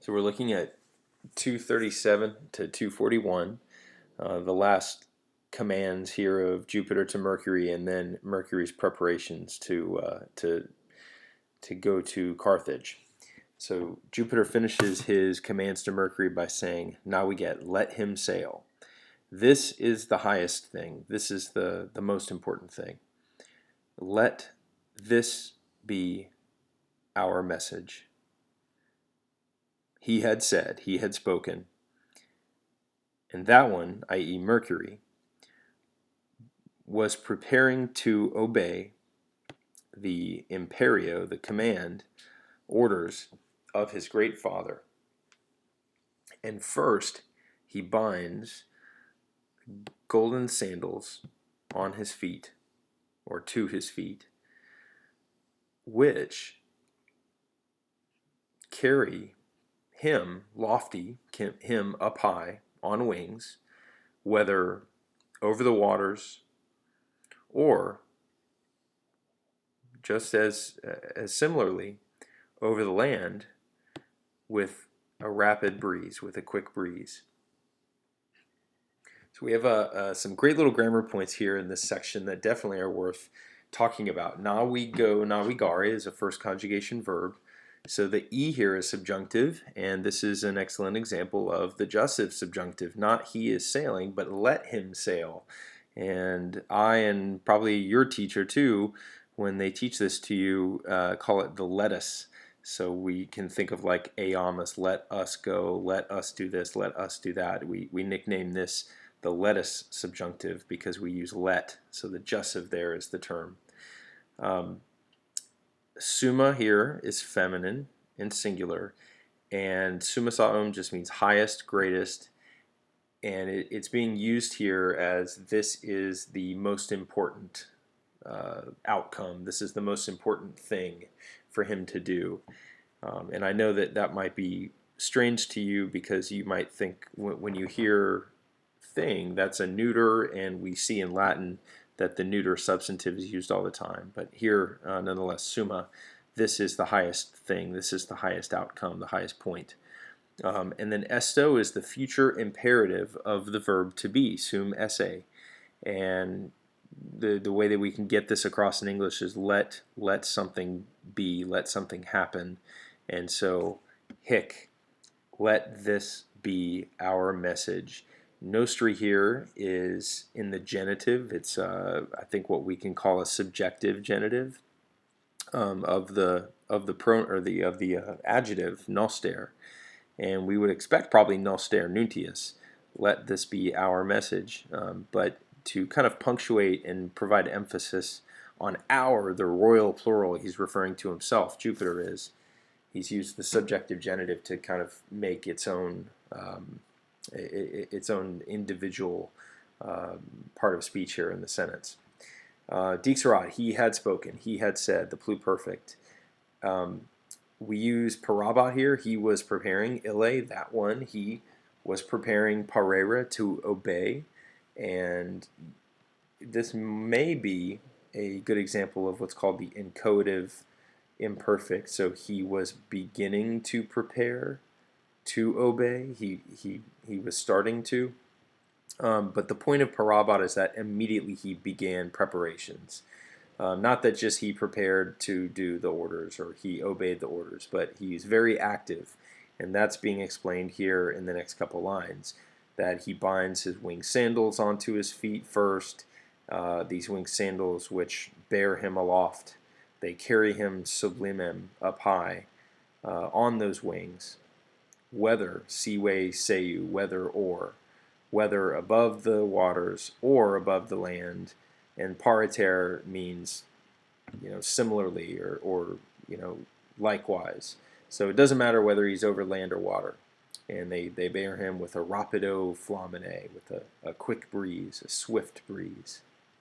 So we're looking at 237 to 241, the last commands here of Jupiter to Mercury, and then Mercury's preparations to go to Carthage. So Jupiter finishes his commands to Mercury by saying, now we get, let him sail. This is the highest thing. This is the most important thing. Let this be our message. He had said, he had spoken, and that one, i.e. Mercury, was preparing to obey the imperio, the command, orders of his great father. And first, he binds golden sandals on his feet, or to his feet, which carry him lofty, him up high on wings, whether over the waters or just as similarly over the land with a rapid breeze, with a quick breeze. So we have some great little grammar points here in this section that definitely are worth talking about. Navigare is a first conjugation verb. So the E here is subjunctive, and this is an excellent example of the jussive subjunctive. Not he is sailing, but let him sail. And I, and probably your teacher too, when they teach this to you, call it the let us. So we can think of like Ayamas, let us go, let us do this, let us do that. We nickname this the let us subjunctive because we use let. So the jussive there is the term. Summa here is feminine and singular, and summa saum just means highest, greatest, and it's being used here as this is the most important outcome. This is the most important thing for him to do. And I know that might be strange to you because you might think when you hear thing, that's a neuter, and we see in Latin that the neuter substantive is used all the time. But here, nonetheless, summa, this is the highest thing, this is the highest outcome, the highest point. And then esto is the future imperative of the verb to be, sum esse. And the way that we can get this across in English is let something be, let something happen. And so, hic, let this be our message. Nostri here is in the genitive. It's I think what we can call a subjective genitive of the adjective noster, and we would expect probably noster nuntius. Let this be our message, but to kind of punctuate and provide emphasis on our, the royal plural, he's referring to himself. Jupiter is. He's used the subjective genitive to kind of make its own individual part of speech here in the sentence. Dixerat, he had spoken, he had said, the pluperfect. We use parabat here, he was preparing, ille, that one, he was preparing, parere, to obey, and this may be a good example of what's called the inchoative imperfect. So he was beginning to prepare to obey. He was starting to. But the point of parabat is that immediately he began preparations. Not that just he prepared to do the orders or he obeyed the orders, but he's very active. And that's being explained here in the next couple lines. That he binds his winged sandals onto his feet first. These winged sandals which bear him aloft. They carry him sublimem, up high, on those wings. Whether, siwe, seu, whether above the waters or above the land. And pariter means, similarly or likewise. So it doesn't matter whether he's over land or water. And they bear him with a rapido flamine, with a quick breeze, a swift breeze.